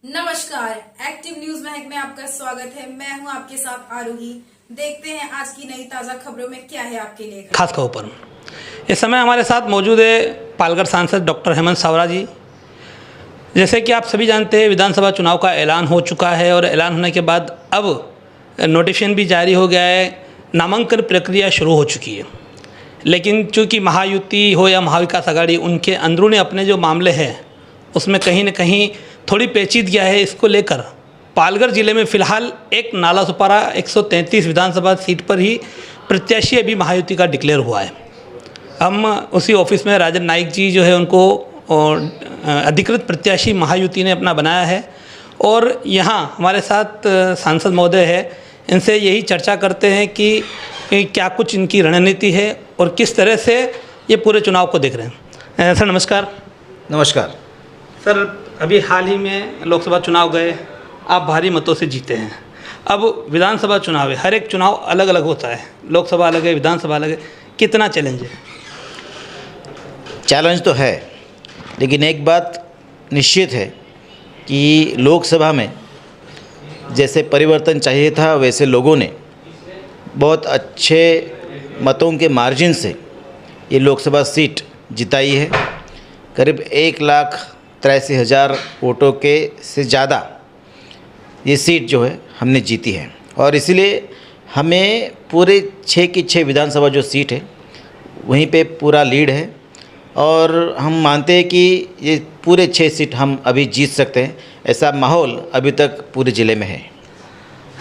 नमस्कार, active news महक में आपका स्वागत है। मैं हूं आपके साथ आरोही। देखते हैं आज की नई ताजा खबरों में क्या है आपके लिए खास खबर पर। इस समय हमारे साथ मौजूद है पालघर सांसद डॉक्टर हेमंत सावरा जी। जैसे कि आप सभी जानते हैं, विधानसभा चुनाव का ऐलान हो चुका है और ऐलान होने के बाद अब नोटिफिकेशन भी जारी हो गया है, नामांकन प्रक्रिया शुरू हो चुकी है। लेकिन चूँकि महायुति हो या महाविकास आघाड़ी, उनके अंदरूनी अपने जो मामले हैं उसमें कहीं न कहीं थोड़ी पेचीदगियाँ है। इसको लेकर पालघर जिले में फ़िलहाल एक नालासोपारा 133 विधानसभा सीट पर ही प्रत्याशी अभी महायुति का डिक्लेयर हुआ है। हम उसी ऑफिस में राजन नाइक जी जो है उनको अधिकृत प्रत्याशी महायुति ने अपना बनाया है और यहाँ हमारे साथ सांसद महोदय है। इनसे यही चर्चा करते हैं कि क्या कुछ इनकी रणनीति है और किस तरह से ये पूरे चुनाव को देख रहे हैं। सर नमस्कार। नमस्कार सर, अभी हाल ही में लोकसभा चुनाव गए, आप भारी मतों से जीते हैं। अब विधानसभा चुनाव है, हर एक चुनाव अलग अलग होता है, लोकसभा अलग है, विधानसभा अलग है। कितना चैलेंज है? चैलेंज तो है, लेकिन एक बात निश्चित है कि लोकसभा में जैसे परिवर्तन चाहिए था वैसे लोगों ने बहुत अच्छे मतों के मार्जिन से ये लोकसभा सीट जिताई है। करीब 1,83,000 वोटों के से ज़्यादा ये सीट जो है हमने जीती है और इसलिए हमें पूरे 6 की 6 विधानसभा जो सीट है वहीं पे पूरा लीड है और हम मानते हैं कि ये पूरे 6 सीट हम अभी जीत सकते हैं। ऐसा माहौल अभी तक पूरे ज़िले में है।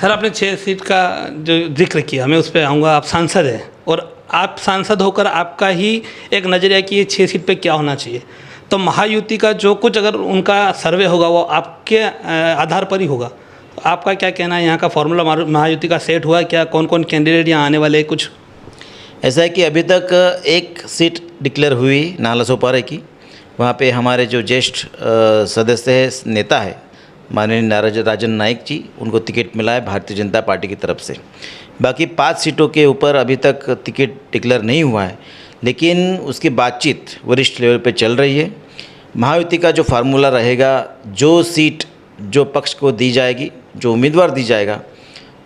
सर, आपने 6 सीट का जो जिक्र किया, मैं उस पर आऊँगा। आप सांसद हैं और आप सांसद होकर आपका ही एक नज़रिया कि ये 6 सीट पे क्या होना चाहिए। तो महायुति का जो कुछ अगर उनका सर्वे होगा वो आपके आधार पर ही होगा। आपका क्या कहना है, यहाँ का फॉर्मूला महायुति का सेट हुआ क्या? कौन कौन कैंडिडेट यहाँ आने वाले? कुछ ऐसा है कि अभी तक एक सीट डिक्लेयर हुई नालासोपारा की। वहाँ पे हमारे जो ज्येष्ठ सदस्य है, नेता है माननीय राजन नाइक जी, उनको टिकट मिला है भारतीय जनता पार्टी की तरफ से। बाकी 5 सीटों के ऊपर अभी तक टिकट डिक्लेयर नहीं हुआ है, लेकिन उसकी बातचीत वरिष्ठ लेवल पे चल रही है। महायुति का जो फार्मूला रहेगा, जो सीट जो पक्ष को दी जाएगी, जो उम्मीदवार दी जाएगा,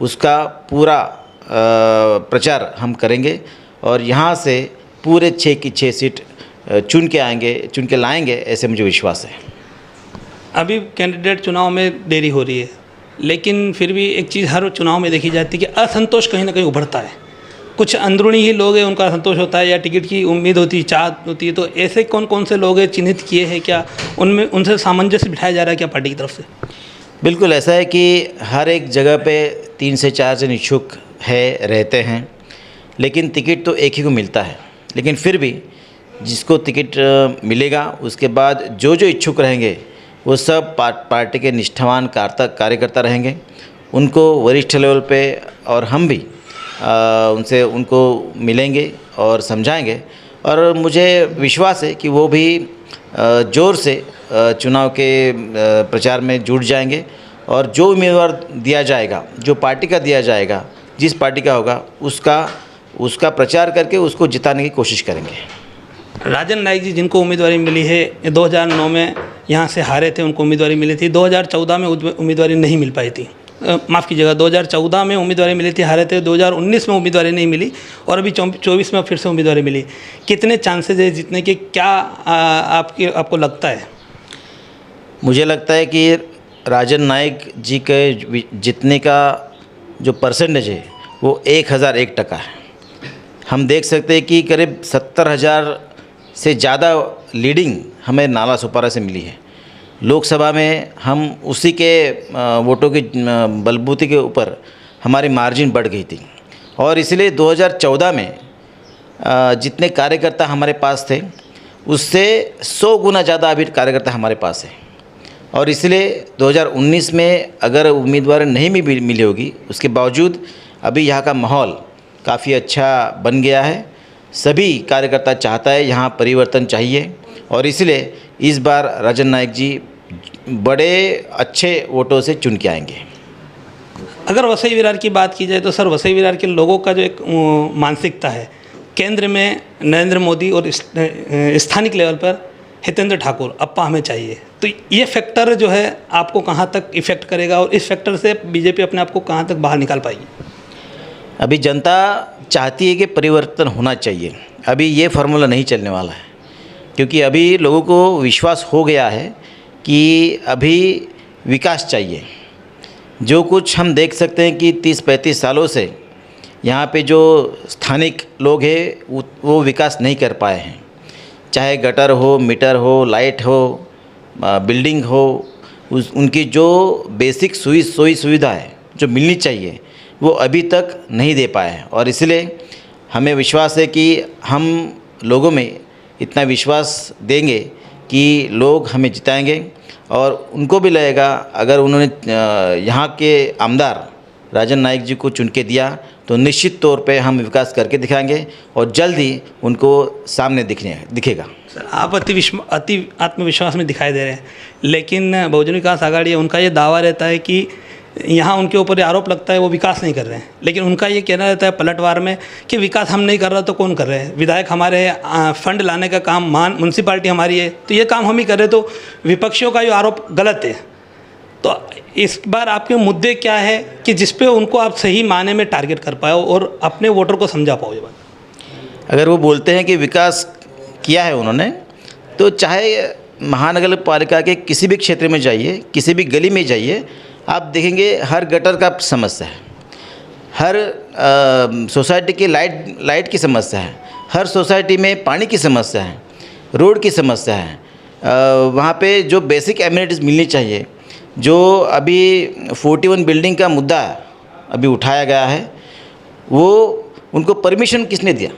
उसका पूरा प्रचार हम करेंगे और यहाँ से पूरे 6 की 6 सीट चुन के लाएंगे, ऐसे मुझे विश्वास है। अभी कैंडिडेट चुनाव में देरी हो रही है, लेकिन फिर भी एक चीज़ हर चुनाव में देखी जाती है कि असंतोष कहीं ना कहीं उभरता है। कुछ अंदरूनी ही लोग हैं, उनका असंतोष होता है या टिकट की उम्मीद होती है, चाहत होती है। तो ऐसे कौन कौन से लोग हैं चिन्हित किए हैं क्या? उनमें उनसे सामंजस्य बिठाया जा रहा है क्या पार्टी की तरफ से? बिल्कुल ऐसा है कि हर एक जगह पे 3 से 4 जन इच्छुक रहते हैं, लेकिन टिकट तो एक ही को मिलता है। लेकिन फिर भी जिसको टिकट मिलेगा उसके बाद जो जो इच्छुक रहेंगे वो सब पार्टी के निष्ठावान कार्यकर्ता रहेंगे। उनको वरिष्ठ लेवल पे और हम भी उनको मिलेंगे और समझाएंगे और मुझे विश्वास है कि वो भी ज़ोर से चुनाव के प्रचार में जुट जाएंगे और जो उम्मीदवार दिया जाएगा, जो पार्टी का दिया जाएगा, जिस पार्टी का होगा उसका प्रचार करके उसको जिताने की कोशिश करेंगे। राजन नाइक जी जिनको उम्मीदवारी मिली है, 2009 में यहाँ से हारे थे, उनको उम्मीदवारी मिली थी। 2014 में उम्मीदवारी नहीं मिल पाई थी, माफ़ कीजिएगा, 2014 में उम्मीदवारी मिली थी, हारे थे। 2019 में उम्मीदवारी नहीं मिली और अभी 24 में फिर से उम्मीदवारी मिली। कितने चांसेस है जीतने के, क्या आपको लगता है? मुझे लगता है कि राजन नाइक जी के जीतने का जो परसेंटेज है वो 1001% है। हम देख सकते हैं कि करीब 70,000 से ज़्यादा लीडिंग हमें नालासोपारा से मिली है। लोकसभा में हम उसी के वोटों के बलबूते के ऊपर हमारी मार्जिन बढ़ गई थी और इसलिए 2014 में जितने कार्यकर्ता हमारे पास थे उससे 100 गुना ज़्यादा अभी कार्यकर्ता हमारे पास है और इसलिए 2019 में अगर उम्मीदवार नहीं भी मिली होगी, उसके बावजूद अभी यहाँ का माहौल काफ़ी अच्छा बन गया है। सभी कार्यकर्ता चाहता है यहाँ परिवर्तन चाहिए और इसलिए इस बार राजन नाइक जी बड़े अच्छे वोटों से चुन के आएंगे। अगर वसई विरार की बात की जाए तो सर, वसई विरार के लोगों का जो एक मानसिकता है, केंद्र में नरेंद्र मोदी और स्थानिक लेवल पर हितेंद्र ठाकुर अप्पा हमें चाहिए, तो ये फैक्टर जो है आपको कहाँ तक इफ़ेक्ट करेगा और इस फैक्टर से बीजेपी अपने आप को कहाँ तक बाहर निकाल पाएगी? अभी जनता चाहती है कि परिवर्तन होना चाहिए। अभी ये फार्मूला नहीं चलने वाला है, क्योंकि अभी लोगों को विश्वास हो गया है कि अभी विकास चाहिए। जो कुछ हम देख सकते हैं कि 30-35 सालों से यहाँ पे जो स्थानिक लोग हैं वो विकास नहीं कर पाए हैं। चाहे गटर हो, मीटर हो, लाइट हो, बिल्डिंग हो, उनकी जो बेसिक सुविधा है जो मिलनी चाहिए वो अभी तक नहीं दे पाए हैं। और इसलिए हमें विश्वास है कि हम लोगों में इतना विश्वास देंगे कि लोग हमें जिताएंगे और उनको भी लगेगा अगर उन्होंने यहाँ के आमदार राजन नाईक जी को चुन के दिया तो निश्चित तौर पे हम विकास करके दिखाएंगे और जल्द ही उनको सामने दिखेगा। सर, आप अति आत्मविश्वास में दिखाई दे रहे हैं, लेकिन बहुजन विकास आघाड़ी है, उनका ये दावा रहता है कि यहाँ उनके ऊपर ये आरोप लगता है वो विकास नहीं कर रहे हैं, लेकिन उनका ये कहना रहता है पलटवार में कि विकास हम नहीं कर रहा तो कौन कर रहे हैं? विधायक हमारे फंड लाने का काम म्यूनसिपाल्टी हमारी है, तो ये काम हम ही कर रहे, तो विपक्षियों का ये आरोप गलत है। तो इस बार आपके मुद्दे क्या है कि जिस पे उनको आप सही मायने में टारगेट कर पाओ और अपने वोटर को समझा पाओ? ये बात अगर वो बोलते हैं कि विकास किया है उन्होंने, तो चाहे महानगर पालिका के किसी भी क्षेत्र में जाइए, किसी भी गली में जाइए, आप देखेंगे हर गटर का समस्या है, हर सोसाइटी की लाइट की समस्या है, हर सोसाइटी में पानी की समस्या है, रोड की समस्या है। वहाँ पे जो बेसिक एमिनिटीज़ मिलनी चाहिए, जो अभी 41 बिल्डिंग का मुद्दा अभी उठाया गया है, वो उनको परमिशन किसने दिया?